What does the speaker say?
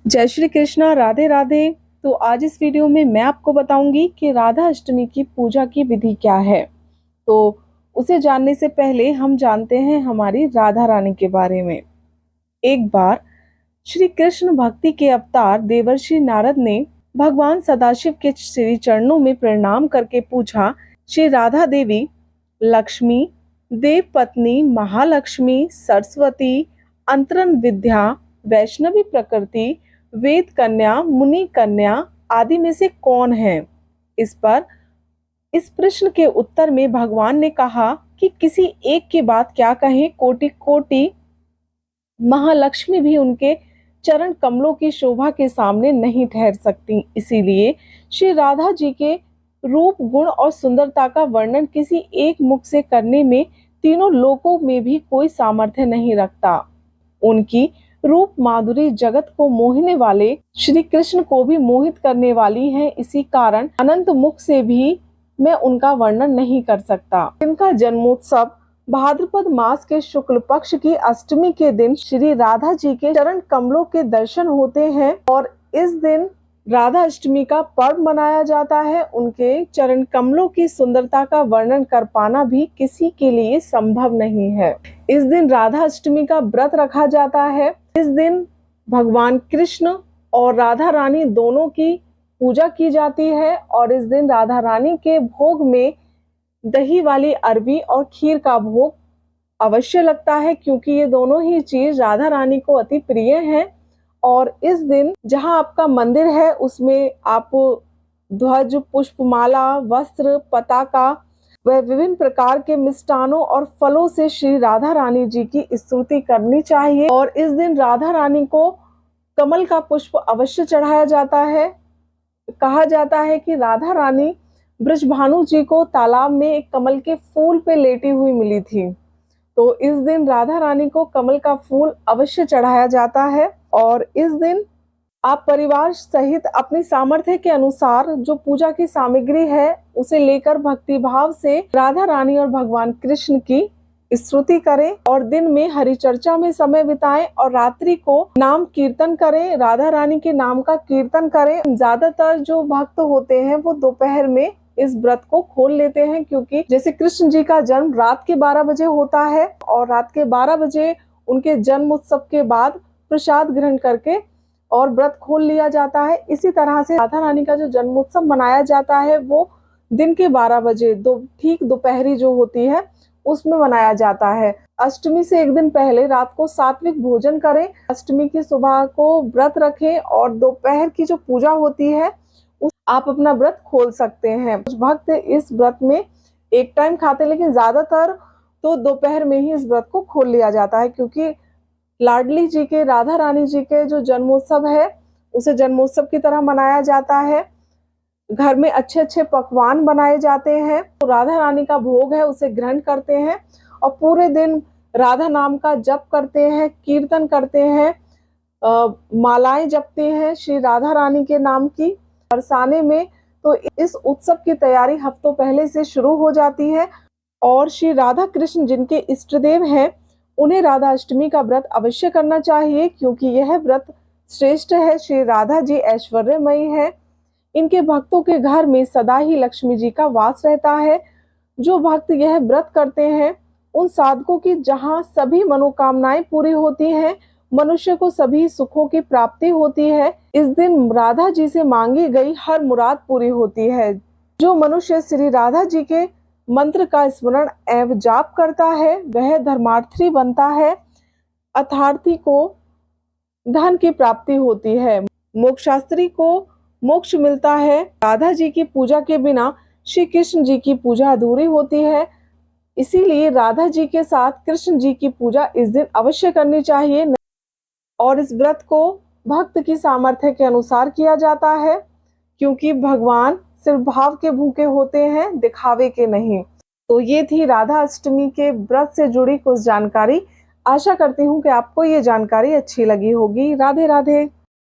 जय श्री कृष्णा, राधे राधे। तो आज इस वीडियो में मैं आपको बताऊंगी कि राधा अष्टमी की पूजा की विधि क्या है। तो उसे जानने से पहले हम जानते हैं हमारी राधा रानी के बारे में। एक बार श्री कृष्ण भक्ति के अवतार देवर्षि नारद ने भगवान सदाशिव के श्री चरणों में प्रणाम करके पूछा, श्री राधा देवी लक्ष्मी, देव पत्नी, महालक्ष्मी, सरस्वती, अंतरन विद्या, वैष्णवी प्रकृति, वेद कन्या, मुनि कन्या आदि में से कौन है? इस प्रश्न के उत्तर में भगवान ने कहा कि किसी एक की बात क्या कहें, कोटि कोटि महालक्ष्मी भी उनके चरण कमलों की शोभा के सामने नहीं ठहर सकती। इसीलिए श्री राधा जी के रूप, गुण और सुंदरता का वर्णन किसी एक मुख से करने में तीनों लोकों में भी कोई सामर्थ्य नहीं रखता। उनकी रूप माधुरी जगत को मोहने वाले श्री कृष्ण को भी मोहित करने वाली है। इसी कारण अनंत मुख से भी मैं उनका वर्णन नहीं कर सकता। इनका जन्मोत्सव भाद्रपद मास के शुक्ल पक्ष की अष्टमी के दिन श्री राधा जी के चरण कमलों के दर्शन होते हैं और इस दिन राधा अष्टमी का पर्व मनाया जाता है। उनके चरण कमलों की सुंदरता का वर्णन कर पाना भी किसी के लिए संभव नहीं है। इस दिन राधा अष्टमी का व्रत रखा जाता है। इस दिन भगवान कृष्ण और राधा रानी दोनों की पूजा की जाती है और इस दिन राधा रानी के भोग में दही वाली अरबी और खीर का भोग अवश्य लगता है, क्योंकि ये दोनों ही चीज राधा रानी को अति प्रिय हैं। और इस दिन जहां आपका मंदिर है उसमें आप ध्वज, पुष्पमाला, वस्त्र, पताका व विभिन्न प्रकार के मिष्टानों और फलों से श्री राधा रानी जी की स्तुति करनी चाहिए। और इस दिन राधा रानी को कमल का पुष्प अवश्य चढ़ाया जाता है। कहा जाता है कि राधा रानी ब्रजभानु जी को तालाब में एक कमल के फूल पे लेटी हुई मिली थी। तो इस दिन राधा रानी को कमल का फूल अवश्य चढ़ाया जाता है। और इस दिन आप परिवार सहित अपनी सामर्थ्य के अनुसार जो पूजा की सामग्री है उसे लेकर भक्ति भाव से राधा रानी और भगवान कृष्ण की स्तुति करें और दिन में हरि चर्चा में समय बिताएं और रात्रि को नाम कीर्तन करें, राधा रानी के नाम का कीर्तन करें। ज्यादातर जो भक्त होते हैं वो दोपहर में इस व्रत को खोल लेते हैं, क्योंकि जैसे कृष्ण जी का जन्म रात के 12 बजे होता है और रात के 12 बजे उनके जन्म उत्सव के बाद प्रसाद ग्रहण करके और व्रत खोल लिया जाता है। इसी तरह से राधा रानी का जो जन्मोत्सव मनाया जाता है वो दिन के 12 बजे ठीक दोपहरी जो होती है उसमें मनाया जाता है। अष्टमी से एक दिन पहले रात को सात्विक भोजन करें, अष्टमी की सुबह को व्रत रखें और दोपहर की जो पूजा होती है आप अपना व्रत खोल सकते हैं। कुछ भक्त इस व्रत में एक टाइम खाते हैं, लेकिन ज्यादातर तो दोपहर में ही इस व्रत को खोल लिया जाता है, क्योंकि लाडली जी के, राधा रानी जी के जो जन्मोत्सव है उसे जन्मोत्सव की तरह मनाया जाता है। घर में अच्छे अच्छे पकवान बनाए जाते हैं, तो राधा रानी का भोग है उसे ग्रहण करते हैं और पूरे दिन राधा नाम का जप करते हैं, कीर्तन करते हैं, मालाएं जपते हैं श्री राधा रानी के नाम की बरसाने में। तो इस उत्सव की तैयारी हफ्तों पहले से शुरू हो जाती है और श्री राधा कृष्ण जिनके इष्ट देव हैं उन्हें राधा अष्टमी का व्रत अवश्य करना चाहिए, क्योंकि यह व्रत श्रेष्ठ है। श्री राधा जी ऐश्वर्यमयी है, इनके भक्तों के घर में सदा ही लक्ष्मी जी का वास रहता है। जो भक्त यह व्रत करते हैं उन साधकों की जहां सभी मनोकामनाएं पूरी होती हैं, मनुष्य को सभी सुखों की प्राप्ति होती है। इस दिन राधा जी से मांगी गई हर मुराद पूरी होती है। जो मनुष्य श्री राधा जी के मंत्र का स्मरण एवं जाप करता है वह धर्मार्थी बनता है, अर्थार्थी को धन की प्राप्ति होती है, मोक्षशास्त्री को मोक्ष मिलता है। राधा जी की पूजा के बिना श्री कृष्ण जी की पूजा अधूरी होती है। इसीलिए राधा जी के साथ कृष्ण जी की पूजा इस दिन अवश्य करनी चाहिए। और इस व्रत को भक्त की सामर्थ्य के अनुसार किया जाता है, क्योंकि भगवान सिर्फ भाव के भूखे होते हैं, दिखावे के नहीं। तो ये थी राधा अष्टमी के व्रत से जुड़ी कुछ जानकारी। आशा करती हूँ कि आपको ये जानकारी अच्छी लगी होगी। राधे राधे।